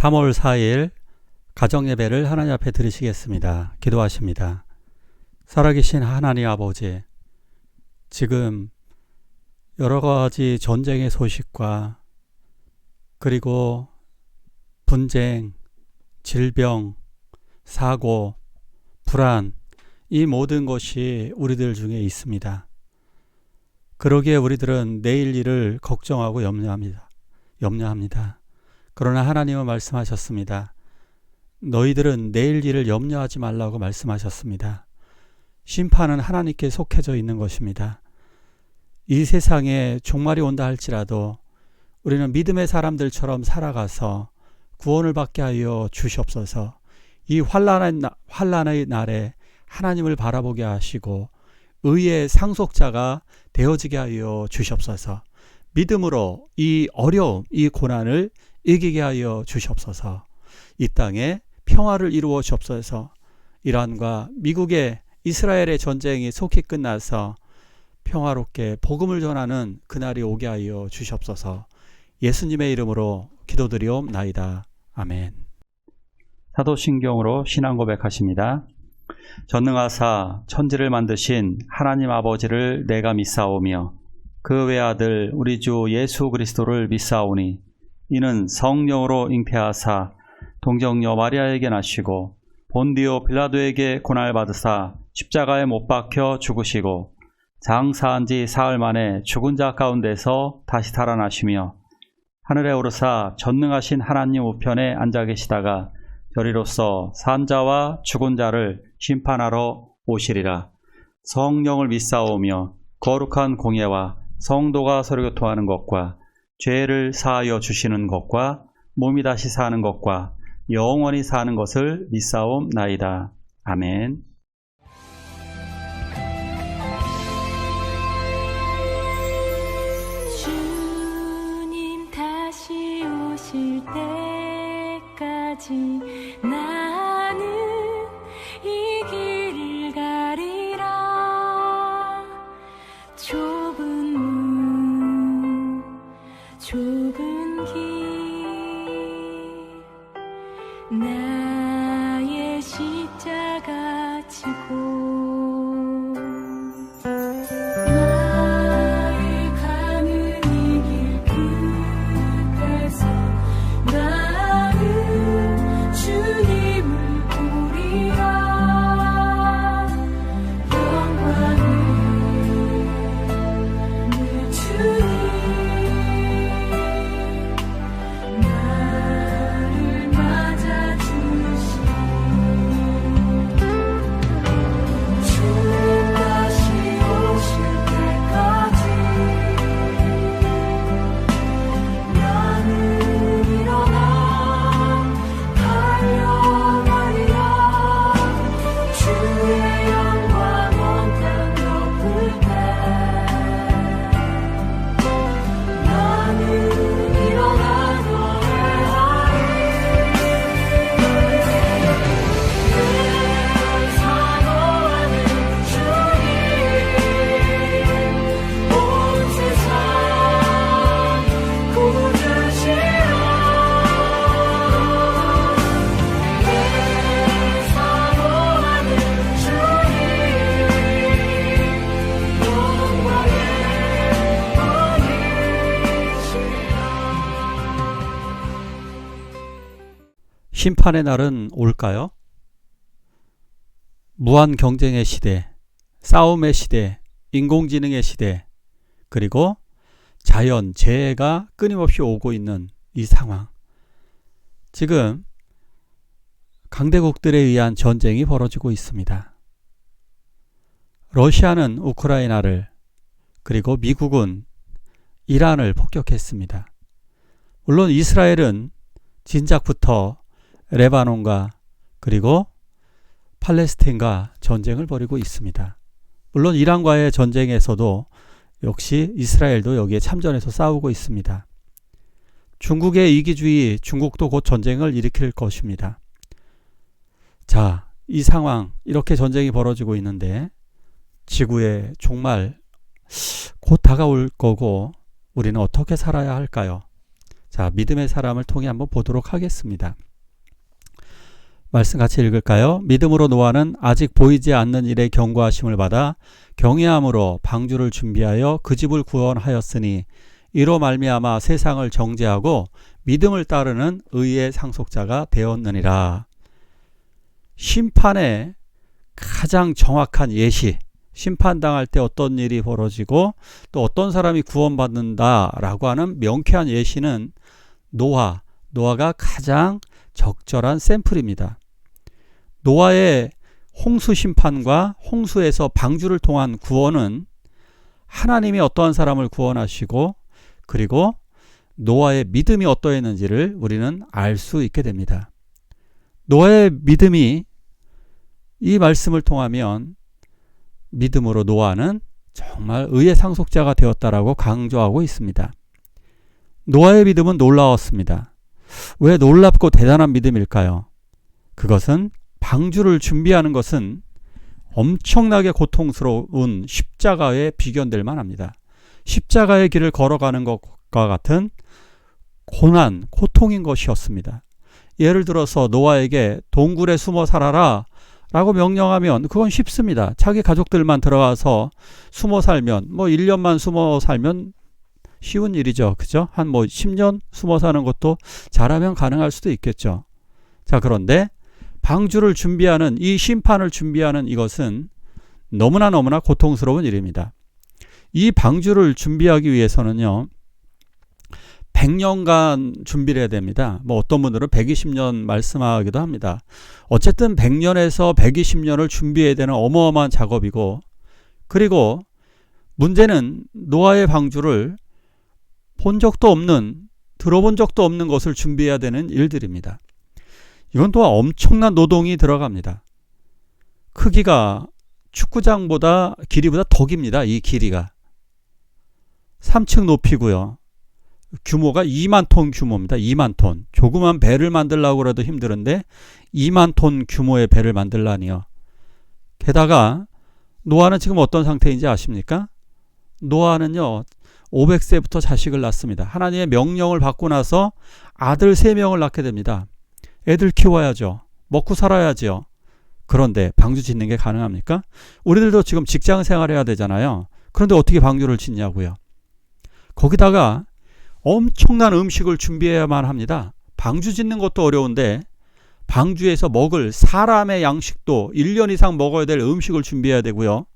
3월 4일 가정예배를 하나님 앞에 드리시겠습니다. 기도하십니다. 살아계신 하나님 아버지, 지금 여러 가지 전쟁의 소식과 그리고 분쟁, 질병, 사고, 불안, 이 모든 것이 우리들 중에 있습니다. 그러기에 우리들은 내일 일을 걱정하고 염려합니다. 그러나 하나님은 말씀하셨습니다. 너희들은 내일 일을 염려하지 말라고 말씀하셨습니다. 심판은 하나님께 속해져 있는 것입니다. 이 세상에 종말이 온다 할지라도 우리는 믿음의 사람들처럼 살아가서 구원을 받게 하여 주시옵소서. 이 환난의 날에 하나님을 바라보게 하시고 의의 상속자가 되어지게 하여 주시옵소서. 믿음으로 이 어려움, 이 고난을 이기게 하여 주시옵소서. 이 땅에 평화를 이루어 주옵소서. 이란과 미국의 이스라엘의 전쟁이 속히 끝나서 평화롭게 복음을 전하는 그날이 오게 하여 주시옵소서. 예수님의 이름으로 기도드리옵나이다. 아멘. 사도신경으로 신앙 고백하십니다. 전능하사 천지를 만드신 하나님 아버지를 내가 믿사오며 그 외아들 우리 주 예수 그리스도를 믿사오니 이는 성령으로 잉태하사 동정녀 마리아에게 나시고 본디오 빌라도에게 고난받으사 십자가에 못 박혀 죽으시고 장사한 지 사흘 만에 죽은 자 가운데서 다시 살아나시며 하늘에 오르사 전능하신 하나님 우편에 앉아 계시다가 저리로서 산 자와 죽은 자를 심판하러 오시리라. 성령을 믿사오며 거룩한 공예와 성도가 서로 교통하는 것과 죄를 사하여 주시는 것과 몸이 다시 사는 것과 영원히 사는 것을 믿사옵나이다. 아멘. 주님 다시 오실 때까지 나는 이 길을 가리라. 좁은 문, 좁은 길, 나의 십자가 지고 나의 가는 이 길 끝에서 나는 주님을 보리라. 영광을 내 주님 나를 맞아주시오. 주님 다시 오실 때까지 나는 일어나 달려가리라. 주의 영광 온 땅 덮을 때 나는 일어나 노래하리. 늘 사모하는 주님, 온 세상 구주시오. 늘 사모하는 주님, 영광의 왕이시라. 심판의 날은 올까요? 무한 경쟁의 시대, 싸움의 시대, 인공지능의 시대, 그리고 자연, 재해가 끊임없이 오고 있는 이 상황. 지금 강대국들에 의한 전쟁이 벌어지고 있습니다. 러시아는 우크라이나를, 그리고 미국은 이란을 폭격했습니다. 물론 이스라엘은 진작부터 레바논과 그리고 팔레스타인과 전쟁을 벌이고 있습니다. 물론 이란과의 전쟁에서도 역시 이스라엘도 여기에 참전해서 싸우고 있습니다. 중국의 이기주의, 중국도 곧 전쟁을 일으킬 것입니다. 자, 이 상황, 이렇게 전쟁이 벌어지고 있는데 지구의 종말 곧 다가올 거고 우리는 어떻게 살아야 할까요? 자, 믿음의 사람을 통해 한번 보도록 하겠습니다. 말씀 같이 읽을까요? 믿음으로 노아는 아직 보이지 않는 일에 경고하심을 받아 경외함으로 방주를 준비하여 그 집을 구원하였으니 이로 말미암아 세상을 정죄하고 믿음을 따르는 의의 상속자가 되었느니라. 심판의 가장 정확한 예시, 심판당할 때 어떤 일이 벌어지고 또 어떤 사람이 구원받는다라고 하는 명쾌한 예시는 노아가 가장 적절한 샘플입니다. 노아의 홍수 심판과 홍수에서 방주를 통한 구원은 하나님이 어떠한 사람을 구원하시고 그리고 노아의 믿음이 어떠했는지를 우리는 알 수 있게 됩니다. 노아의 믿음이 이 말씀을 통하면 믿음으로 노아는 정말 의의 상속자가 되었다라고 강조하고 있습니다. 노아의 믿음은 놀라웠습니다. 왜 놀랍고 대단한 믿음일까요? 그것은 방주를 준비하는 것은 엄청나게 고통스러운 십자가에 비견될 만합니다. 십자가의 길을 걸어가는 것과 같은 고통인 것이었습니다. 예를 들어서 노아에게 동굴에 숨어 살아라 라고 명령하면 그건 쉽습니다. 자기 가족들만 들어가서 숨어 살면 1년만 숨어 살면 쉬운 일이죠. 그죠? 한 10년 숨어 사는 것도 잘하면 가능할 수도 있겠죠. 자, 그런데 방주를 준비하는 이 심판을 준비하는 이것은 너무나 고통스러운 일입니다. 이 방주를 준비하기 위해서는요 100년간 준비를 해야 됩니다. 어떤 분들은 120년 말씀하기도 합니다. 어쨌든 100년에서 120년을 준비해야 되는 어마어마한 작업이고, 그리고 문제는 노아의 방주를 본 적도 없는, 들어본 적도 없는 것을 준비해야 되는 일들입니다. 이건 또한 엄청난 노동이 들어갑니다. 크기가 축구장보다 길이보다 더 깁니다. 이 길이가 3층 높이고요. 규모가 2만 톤 규모입니다. 2만 톤. 조그만 배를 만들려고 해도 힘드는데 2만 톤 규모의 배를 만들라니요. 게다가 노아는 지금 어떤 상태인지 아십니까? 노아는요 500세부터 자식을 낳습니다. 하나님의 명령을 받고 나서 아들 3명을 낳게 됩니다. 애들 키워야죠. 먹고 살아야죠. 그런데 방주 짓는 게 가능합니까? 우리들도 지금 직장 생활해야 되잖아요. 그런데 어떻게 방주를 짓냐고요. 거기다가 엄청난 음식을 준비해야만 합니다. 방주 짓는 것도 어려운데 방주에서 먹을 사람의 양식도 1년 이상 먹어야 될 음식을 준비해야 되고요.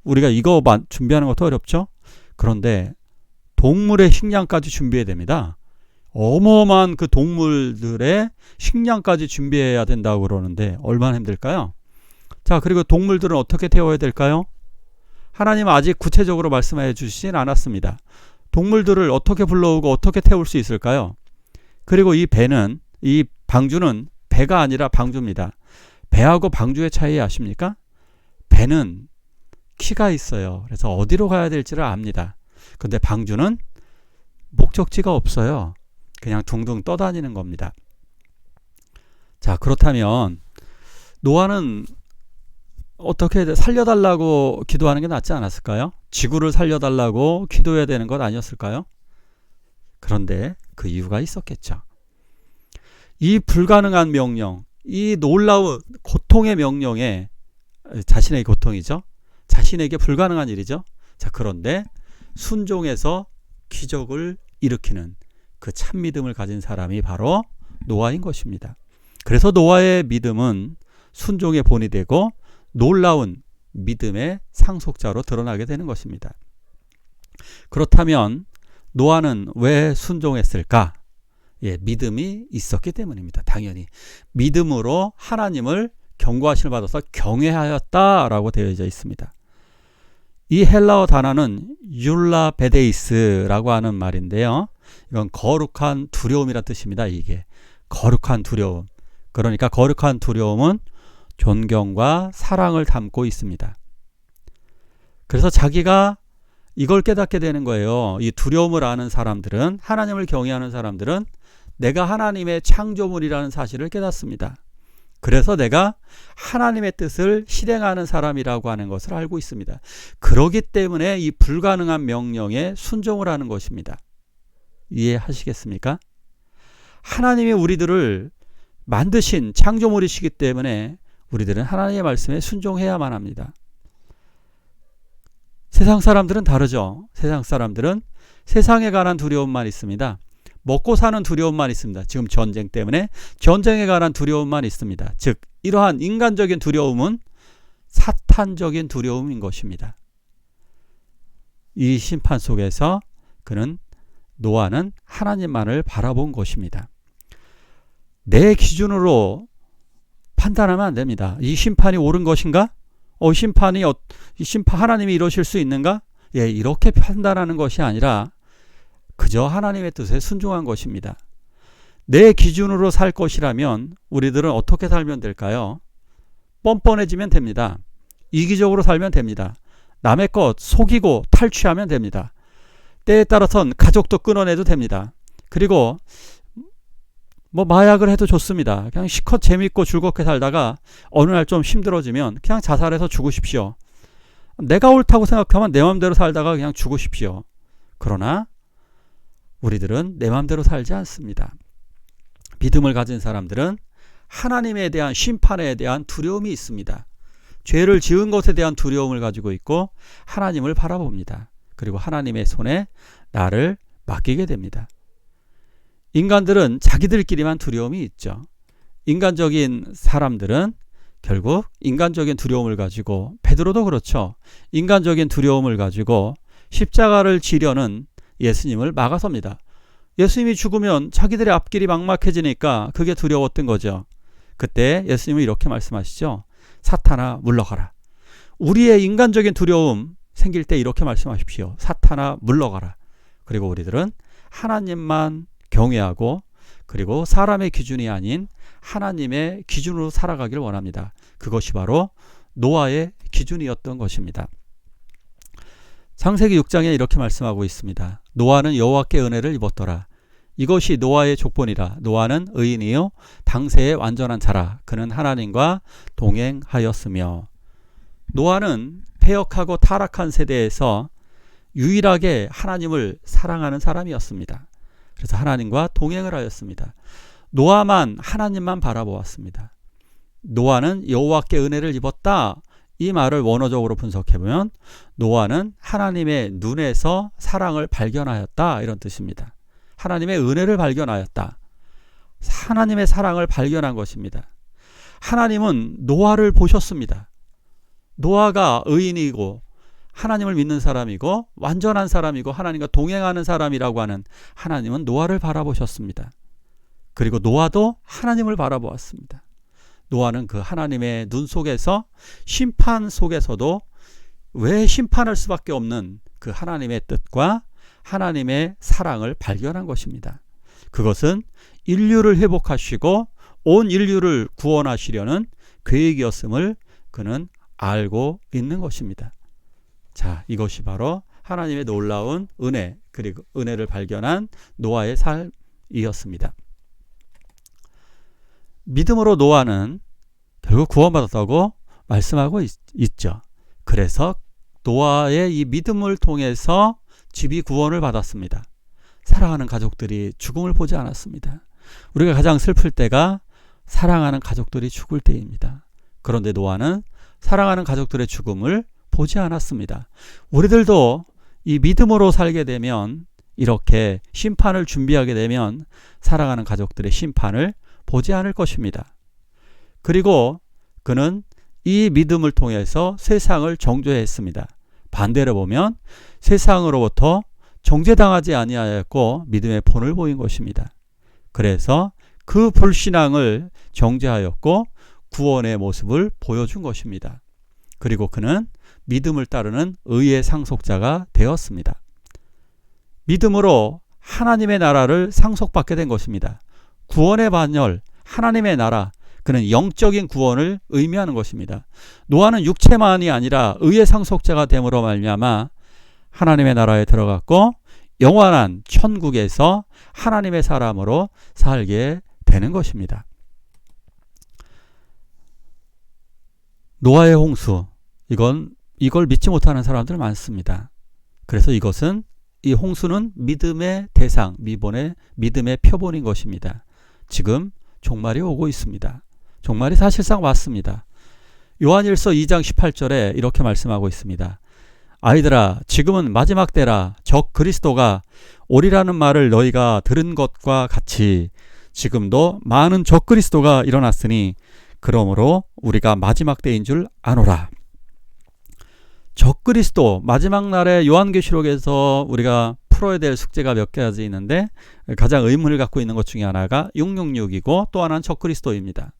우리가 이거 준비하는 것도 어렵죠. 그런데 동물의 식량까지 준비해야 됩니다. 어마어마한 그 동물들의 식량까지 준비해야 된다고 그러는데 얼마나 힘들까요? 자, 그리고 동물들은 어떻게 태워야 될까요? 하나님은 아직 구체적으로 말씀해 주시진 않았습니다. 동물들을 어떻게 불러오고 어떻게 태울 수 있을까요? 그리고 이 방주는 배가 아니라 방주입니다. 배하고 방주의 차이 아십니까? 배는 키가 있어요. 그래서 어디로 가야 될지를 압니다. 근데 방주는 목적지가 없어요. 그냥 둥둥 떠다니는 겁니다. 자, 그렇다면 노아는 어떻게 살려달라고 기도하는 게 낫지 않았을까요? 지구를 살려달라고 기도해야 되는 것 아니었을까요? 그런데 그 이유가 있었겠죠. 이 불가능한 명령, 이 놀라운 고통의 명령에 자신의 고통이죠. 자신에게 불가능한 일이죠. 자, 그런데 순종해서 기적을 일으키는 그 참 믿음을 가진 사람이 바로 노아인 것입니다. 그래서 노아의 믿음은 순종의 본이 되고 놀라운 믿음의 상속자로 드러나게 되는 것입니다. 그렇다면 노아는 왜 순종했을까? 믿음이 있었기 때문입니다. 당연히 믿음으로 하나님을 경고하심을 받아서 경외하였다라고 되어져 있습니다. 이 헬라어 단어는 율라베데이스라고 하는 말인데요. 이건 거룩한 두려움이라는 뜻입니다. 이게 거룩한 두려움. 그러니까 거룩한 두려움은 존경과 사랑을 담고 있습니다. 그래서 자기가 이걸 깨닫게 되는 거예요. 이 두려움을 아는 사람들은, 하나님을 경외하는 사람들은 내가 하나님의 창조물이라는 사실을 깨닫습니다. 그래서 내가 하나님의 뜻을 실행하는 사람이라고 하는 것을 알고 있습니다. 그렇기 때문에 이 불가능한 명령에 순종을 하는 것입니다. 이해하시겠습니까? 하나님이 우리들을 만드신 창조물이시기 때문에 우리들은 하나님의 말씀에 순종해야만 합니다. 세상 사람들은 다르죠. 세상 사람들은 세상에 관한 두려움만 있습니다. 먹고 사는 두려움만 있습니다. 지금 전쟁 때문에 전쟁에 관한 두려움만 있습니다. 즉 이러한 인간적인 두려움은 사탄적인 두려움인 것입니다. 이 심판 속에서 노아는 하나님만을 바라본 것입니다. 내 기준으로 판단하면 안 됩니다. 이 심판이 옳은 것인가? 이 심판 하나님이 이러실 수 있는가? 예, 이렇게 판단하는 것이 아니라 그저 하나님의 뜻에 순종한 것입니다. 내 기준으로 살 것이라면 우리들은 어떻게 살면 될까요? 뻔뻔해지면 됩니다. 이기적으로 살면 됩니다. 남의 것 속이고 탈취하면 됩니다. 때에 따라서는 가족도 끊어내도 됩니다. 그리고 마약을 해도 좋습니다. 그냥 실컷 재밌고 즐겁게 살다가 어느 날 좀 힘들어지면 그냥 자살해서 죽으십시오. 내가 옳다고 생각하면 내 마음대로 살다가 그냥 죽으십시오. 그러나 우리들은 내 마음대로 살지 않습니다. 믿음을 가진 사람들은 하나님에 대한 심판에 대한 두려움이 있습니다. 죄를 지은 것에 대한 두려움을 가지고 있고 하나님을 바라봅니다. 그리고 하나님의 손에 나를 맡기게 됩니다. 인간들은 자기들끼리만 두려움이 있죠. 인간적인 사람들은 결국 인간적인 두려움을 가지고, 베드로도 그렇죠. 인간적인 두려움을 가지고 십자가를 지려는 예수님을 막아섭니다. 예수님이 죽으면 자기들의 앞길이 막막해지니까 그게 두려웠던 거죠. 그때 예수님은 이렇게 말씀하시죠. 사탄아 물러가라. 우리의 인간적인 두려움 생길 때 이렇게 말씀하십시오. 사탄아 물러가라. 그리고 우리들은 하나님만 경외하고 그리고 사람의 기준이 아닌 하나님의 기준으로 살아가길 원합니다. 그것이 바로 노아의 기준이었던 것입니다. 창세기 6장에 이렇게 말씀하고 있습니다. 노아는 여호와께 은혜를 입었더라. 이것이 노아의 족본이라. 노아는 의인이요 당세의 완전한 자라. 그는 하나님과 동행하였으며. 노아는 패역하고 타락한 세대에서 유일하게 하나님을 사랑하는 사람이었습니다. 그래서 하나님과 동행을 하였습니다. 노아만 하나님만 바라보았습니다. 노아는 여호와께 은혜를 입었다. 이 말을 원어적으로 분석해보면 노아는 하나님의 눈에서 사랑을 발견하였다, 이런 뜻입니다. 하나님의 은혜를 발견하였다. 하나님의 사랑을 발견한 것입니다. 하나님은 노아를 보셨습니다. 노아가 의인이고 하나님을 믿는 사람이고 완전한 사람이고 하나님과 동행하는 사람이라고 하는 하나님은 노아를 바라보셨습니다. 그리고 노아도 하나님을 바라보았습니다. 노아는 그 하나님의 눈 속에서 심판 속에서도 왜 심판할 수밖에 없는 그 하나님의 뜻과 하나님의 사랑을 발견한 것입니다. 그것은 인류를 회복하시고 온 인류를 구원하시려는 계획이었음을 그는 알고 있는 것입니다. 자, 이것이 바로 하나님의 놀라운 은혜, 그리고 은혜를 발견한 노아의 삶이었습니다. 믿음으로 노아는 결국 구원받았다고 말씀하고 있죠. 그래서 노아의 이 믿음을 통해서 집이 구원을 받았습니다. 사랑하는 가족들이 죽음을 보지 않았습니다. 우리가 가장 슬플 때가 사랑하는 가족들이 죽을 때입니다. 그런데 노아는 사랑하는 가족들의 죽음을 보지 않았습니다. 우리들도 이 믿음으로 살게 되면, 이렇게 심판을 준비하게 되면 사랑하는 가족들의 심판을 보지 않을 것입니다. 그리고 그는 이 믿음을 통해서 세상을 정죄했습니다. 반대로 보면 세상으로부터 정죄당하지 아니하였고 믿음의 본을 보인 것입니다. 그래서 그 불신앙을 정죄하였고 구원의 모습을 보여준 것입니다. 그리고 그는 믿음을 따르는 의의 상속자가 되었습니다. 믿음으로 하나님의 나라를 상속받게 된 것입니다. 구원의 반열, 하나님의 나라, 그는 영적인 구원을 의미하는 것입니다. 노아는 육체만이 아니라 의의 상속자가 됨으로 말미암아 하나님의 나라에 들어갔고 영원한 천국에서 하나님의 사람으로 살게 되는 것입니다. 노아의 홍수, 이걸 믿지 못하는 사람들 많습니다. 그래서 이 홍수는 믿음의 대상, 믿음의 표본인 것입니다. 지금 종말이 오고 있습니다. 종말이 사실상 왔습니다. 요한일서 2장 18절에 이렇게 말씀하고 있습니다. 아이들아, 지금은 마지막 때라. 적 그리스도가 오리라는 말을 너희가 들은 것과 같이 지금도 많은 적 그리스도가 일어났으니 그러므로 우리가 마지막 때인 줄 아노라. 적 그리스도, 마지막 날에 요한계시록에서 우리가 풀어야 될 숙제가 몇 가지 있는데 가장 의문을 갖고 있는 것 중에 하나가 666이고 또 하나는 적 그리스도입니다.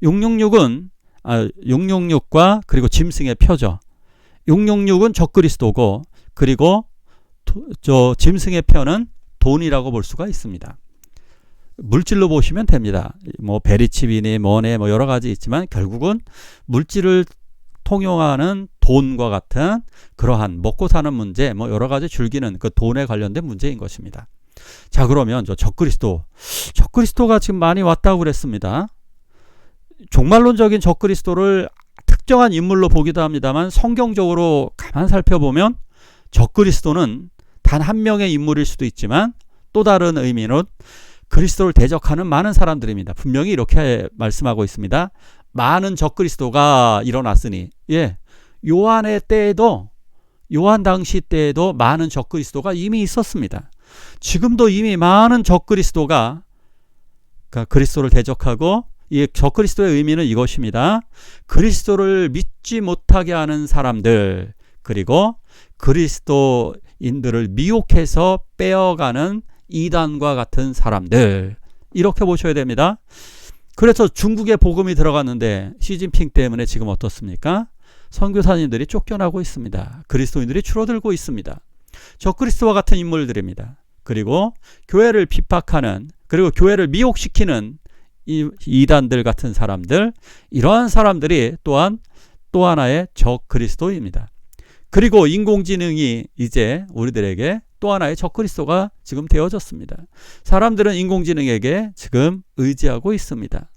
666과 그리고 짐승의 표죠. 666은 적 그리스도고, 그리고 저 짐승의 표는 돈이라고 볼 수가 있습니다. 물질로 보시면 됩니다. 뭐 베리칩이니 뭐네 뭐 여러 가지 있지만 결국은 물질을 통용하는 돈과 같은 그러한 먹고 사는 문제, 뭐 여러 가지 즐기는 그 돈에 관련된 문제인 것입니다. 자, 그러면 저 적그리스도가 지금 많이 왔다고 그랬습니다. 종말론적인 적그리스도를 특정한 인물로 보기도 합니다만 성경적으로 가만 살펴보면 적그리스도는 단 한 명의 인물일 수도 있지만 또 다른 의미는 그리스도를 대적하는 많은 사람들입니다. 분명히 이렇게 말씀하고 있습니다. 많은 적그리스도가 일어났으니, 요한의 때에도, 요한 당시 때에도 많은 적그리스도가 이미 있었습니다. 지금도 이미 많은 적그리스도가 그리스도를 대적하고, 이 적그리스도의 의미는 이것입니다. 그리스도를 믿지 못하게 하는 사람들, 그리고 그리스도인들을 미혹해서 빼어가는 이단과 같은 사람들, 이렇게 보셔야 됩니다. 그래서 중국에 복음이 들어갔는데 시진핑 때문에 지금 어떻습니까? 선교사님들이 쫓겨나고 있습니다. 그리스도인들이 줄어들고 있습니다. 적그리스도와 같은 인물들입니다. 그리고 교회를 핍박하는, 그리고 교회를 미혹시키는 이단들 같은 사람들, 이러한 사람들이 또한 또 하나의 적그리스도입니다. 그리고 인공지능이 이제 우리들에게 또 하나의 적그리스도가 지금 되어졌습니다. 사람들은 인공지능에게 지금 의지하고 있습니다.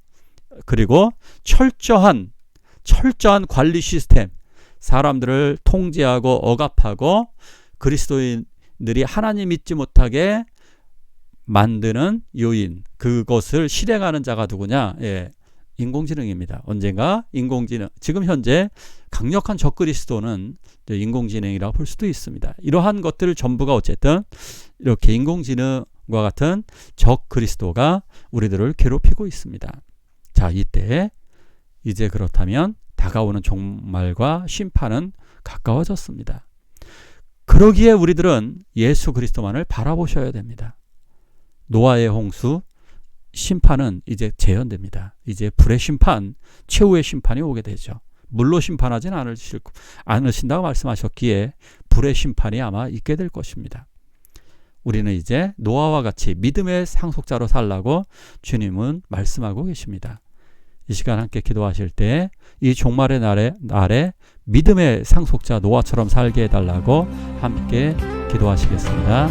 그리고 철저한 관리 시스템, 사람들을 통제하고 억압하고 그리스도인들이 하나님 믿지 못하게 만드는 요인, 그것을 실행하는 자가 누구냐? 인공지능입니다. 언젠가 인공지능, 지금 현재 강력한 적그리스도는 인공지능이라고 볼 수도 있습니다. 이러한 것들 전부가 어쨌든 이렇게 인공지능과 같은 적그리스도가 우리들을 괴롭히고 있습니다. 자, 이때 이제 그렇다면 다가오는 종말과 심판은 가까워졌습니다. 그러기에 우리들은 예수 그리스도만을 바라보셔야 됩니다. 노아의 홍수, 심판은 이제 재현됩니다. 이제 불의 심판, 최후의 심판이 오게 되죠. 물로 심판하지는 않으신다고 말씀하셨기에 불의 심판이 아마 있게 될 것입니다. 우리는 이제 노아와 같이 믿음의 상속자로 살라고 주님은 말씀하고 계십니다. 이 시간 함께 기도하실 때 이 종말의 날에 믿음의 상속자 노아처럼 살게 해달라고 함께 기도하시겠습니다.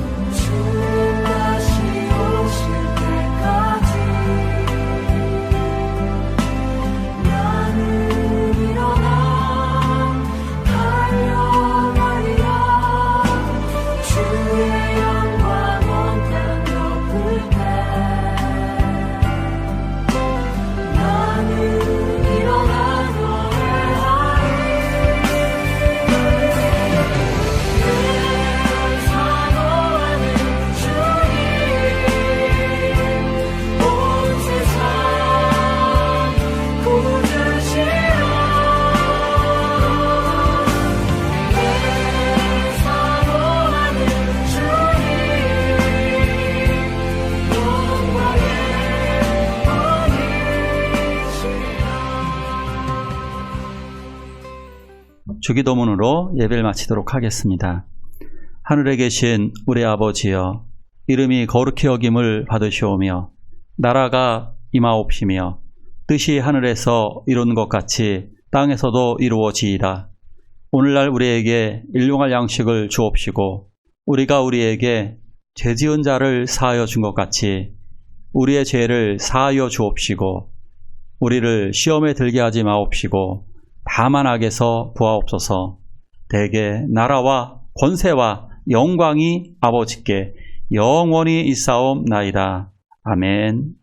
주기도문으로 예배를 마치도록 하겠습니다. 하늘에 계신 우리 아버지여, 이름이 거룩히 여김을 받으시오며 나라가 임하옵시며 뜻이 하늘에서 이룬 것 같이 땅에서도 이루어지이다. 오늘날 우리에게 일용할 양식을 주옵시고 우리가 우리에게 죄지은 자를 사하여 준 것 같이 우리의 죄를 사하여 주옵시고 우리를 시험에 들게 하지 마옵시고 다만 악에서 구하옵소서. 대개 나라와 권세와 영광이 아버지께 영원히 있사옵나이다. 아멘.